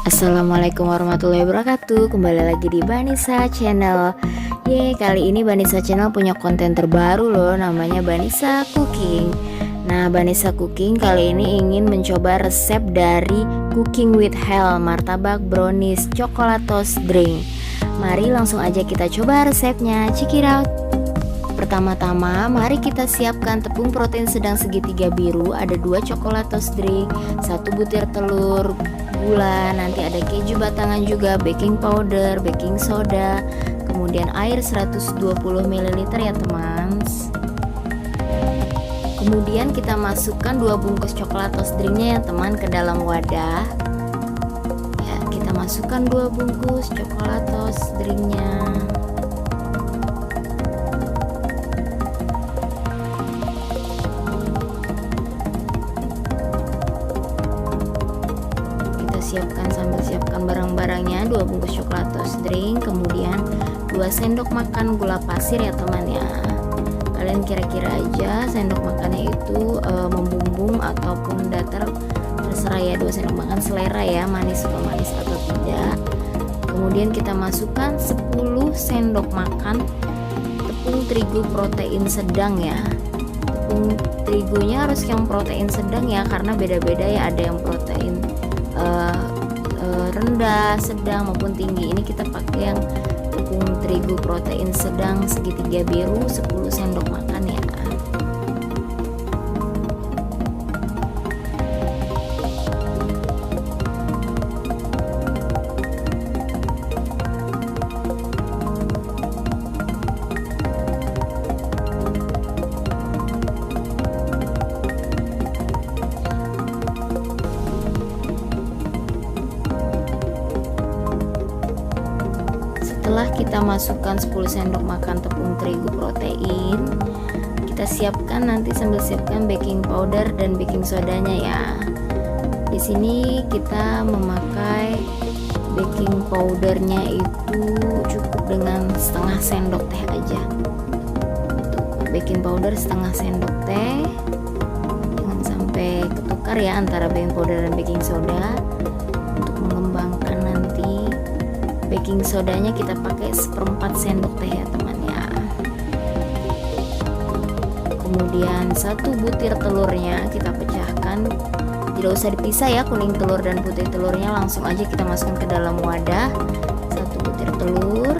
Assalamualaikum warahmatullahi wabarakatuh. Kembali lagi di Banisa Channel. Kali ini Banisa Channel punya konten terbaru loh, namanya Banisa Cooking. Nah, Banisa Cooking kali ini ingin mencoba resep dari Cooking with Hell, martabak brownies coklat toast drink. Mari langsung aja kita coba resepnya. Check it out. Pertama-tama, mari kita siapkan tepung protein sedang segitiga biru, ada 2 coklat toast drink, 1 butir telur, gula, nanti ada keju batangan juga, baking powder, baking soda, kemudian air 120 ml ya teman. Kemudian kita masukkan 2 bungkus coklat toast drinknya ya teman ke dalam wadah. Ya, kita masukkan 2 bungkus coklat toast drinknya. Sambil siapkan barang-barangnya, 2 bungkus coklat toast drink, kemudian 2 sendok makan gula pasir ya teman ya. Kalian kira-kira aja sendok makannya itu membumbung ataupun datar, terserah ya, 2 sendok makan selera ya, manis atau manis atau tidak. Kemudian kita masukkan 10 sendok makan tepung terigu protein sedang ya. Tepung terigunya harus yang protein sedang ya, karena beda-beda ya, ada yang protein rendah, sedang maupun tinggi. Ini kita pakai yang tepung terigu protein sedang segitiga biru, 10 sendok makan ya. Setelah kita masukkan 10 sendok makan tepung terigu protein, kita siapkan, nanti sambil siapkan baking powder dan baking sodanya ya. Di sini kita memakai baking powdernya itu cukup dengan setengah sendok teh aja. Baking powder setengah sendok teh, jangan sampai ketukar ya antara baking powder dan baking soda. Untuk mengembangkan nanti baking sodanya kita pakai 1/4 sendok teh ya teman ya. Kemudian 1 butir telurnya kita pecahkan, tidak usah dipisah ya, kuning telur dan putih telurnya langsung aja kita masukkan ke dalam wadah. 1 butir telur.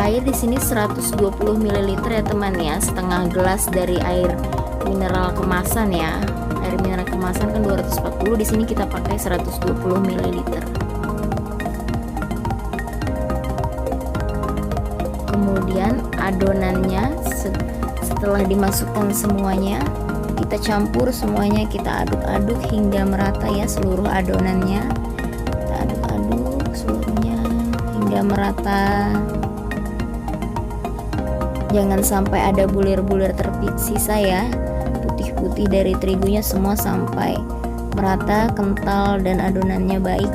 Air di sini 120 ml ya teman ya, setengah gelas dari air mineral kemasan ya. Air mineral kemasan kan 240, di sini kita pakai 120 ml. Kemudian adonannya setelah dimasukkan semuanya, kita campur semuanya, kita aduk-aduk hingga merata ya seluruh adonannya. Kita aduk-aduk seluruhnya hingga merata. Jangan sampai ada bulir-bulir tersisa ya. Putih-putih dari terigunya semua sampai merata, kental dan adonannya baik.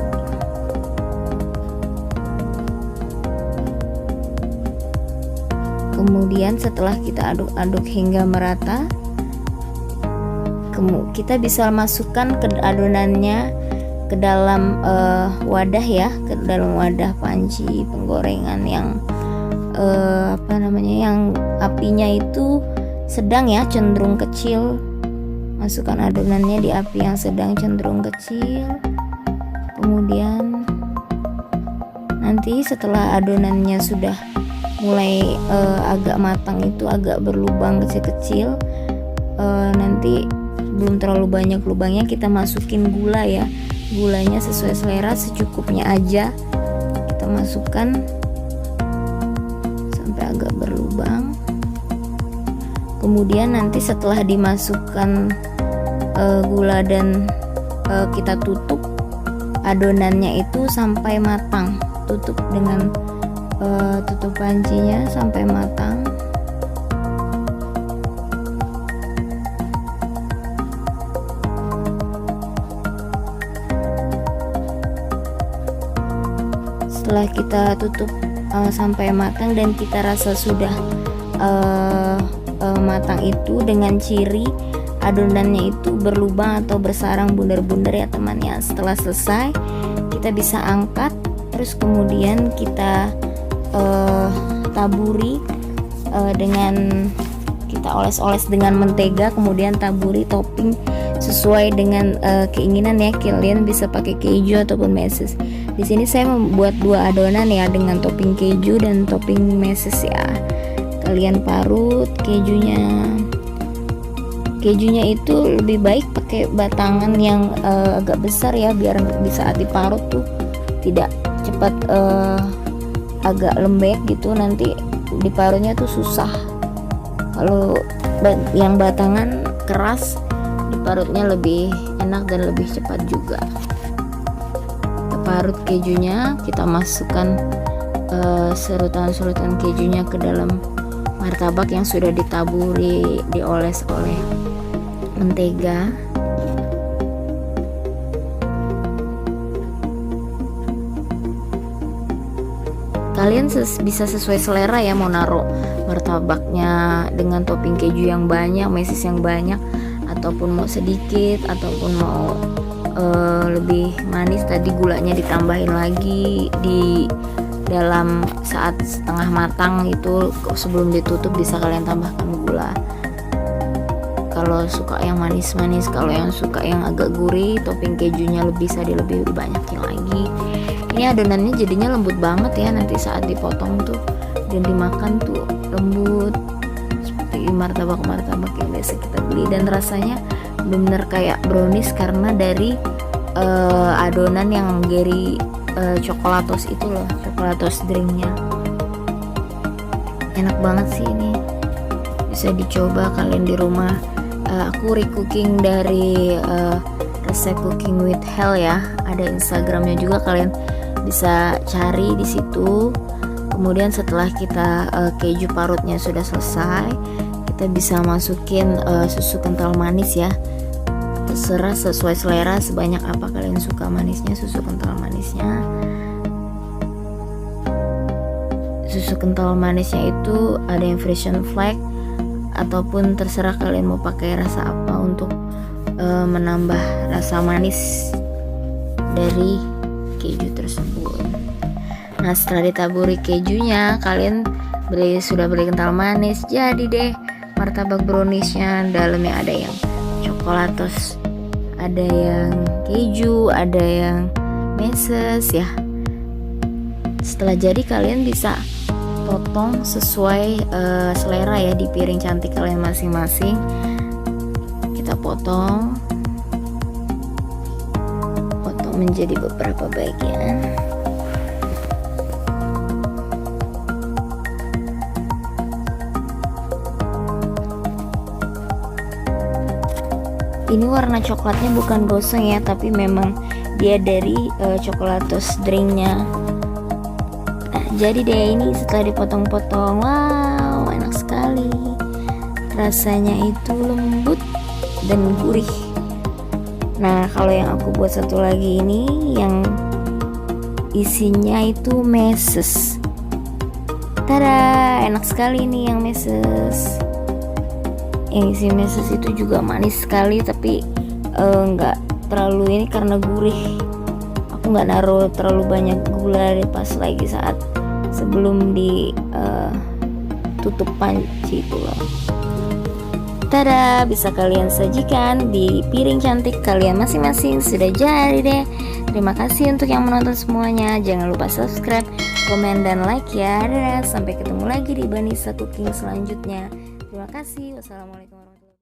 Kemudian setelah kita aduk-aduk hingga merata, kita bisa masukkan ke adonannya ke dalam wadah ya, ke dalam wadah panci penggorengan yang yang apinya itu sedang ya, cenderung kecil. Masukkan adonannya di api yang sedang cenderung kecil. Kemudian nanti setelah adonannya sudah mulai agak matang, itu agak berlubang kecil-kecil, nanti belum terlalu banyak lubangnya, kita masukin gula ya. Gulanya sesuai selera, secukupnya aja kita masukkan sampai agak berlubang. Kemudian nanti setelah dimasukkan gula dan kita tutup adonannya itu sampai matang, tutup dengan tutup pancinya sampai matang. Setelah kita tutup sampai matang dan kita rasa sudah matang, itu dengan ciri adonannya itu berlubang atau bersarang bundar-bundar ya teman ya. Setelah selesai kita bisa angkat, terus kemudian kita taburi dengan kita oles-oles dengan mentega, kemudian taburi topping sesuai dengan keinginan ya. Kalian bisa pakai keju ataupun meses. Di sini saya membuat 2 adonan ya dengan topping keju dan topping meses ya. Kalian parut kejunya. Kejunya itu lebih baik pakai batangan yang agak besar ya, biar di saat diparut tuh tidak cepat agak lembek gitu, nanti diparutnya tuh susah. Kalau yang batangan keras, diparutnya lebih enak dan lebih cepat juga. Kita parut kejunya, kita masukkan serutan-serutan kejunya ke dalam martabak yang sudah ditaburi, dioles oleh mentega. Kalian bisa sesuai selera ya, mau naruh martabaknya dengan topping keju yang banyak, meses yang banyak, ataupun mau sedikit, ataupun mau lebih manis, tadi gulanya ditambahin lagi di dalam saat setengah matang itu, sebelum ditutup bisa kalian tambahkan gula. Kalau suka yang manis-manis, kalau yang suka yang agak gurih, topping kejunya bisa lebih banyakin lagi. Ini adonannya jadinya lembut banget ya, nanti saat dipotong tuh dan dimakan tuh lembut seperti martabak-martabak yang biasa kita beli, dan rasanya benar-benar kayak brownies karena dari adonan yang dari coklatos itu loh, coklatos drinknya. Enak banget sih ini, bisa dicoba kalian di rumah. Aku recooking dari resep Cooking with Hell ya, ada Instagramnya juga, kalian bisa cari di situ. Kemudian setelah kita keju parutnya sudah selesai, kita bisa masukin susu kental manis ya, terserah sesuai selera, sebanyak apa kalian suka manisnya, susu kental manisnya. Susu kental manisnya itu ada yang Frisian Flag, ataupun terserah kalian mau pakai rasa apa untuk menambah rasa manis dari keju tersebut. Nah, setelah ditaburi kejunya, kalian sudah beli kental manis, jadi deh martabak browniesnya. Dalamnya ada yang coklatos, ada yang keju, ada yang meses ya. Setelah jadi, kalian bisa potong sesuai selera ya, di piring cantik kalian masing-masing. Kita potong menjadi beberapa bagian. Ini warna coklatnya bukan gosong ya, tapi memang dia dari coklatos drinknya. Nah, jadi deh ini setelah dipotong-potong, wow, enak sekali. Rasanya itu lembut dan gurih. Nah, kalau yang aku buat satu lagi ini yang isinya itu meses. Tada, enak sekali nih yang meses. Yang isi meses itu juga manis sekali, tapi nggak terlalu ini karena gurih. Aku nggak naruh terlalu banyak gula pas lagi saat sebelum tutup panci itu loh. Tada, bisa kalian sajikan di piring cantik kalian masing-masing. Sudah jadi deh. Terima kasih untuk yang menonton semuanya. Jangan lupa subscribe, komen, dan like ya. Dadah, sampai ketemu lagi di Banisa Cooking selanjutnya. Terima kasih. Wassalamualaikum warahmatullahi wabarakatuh.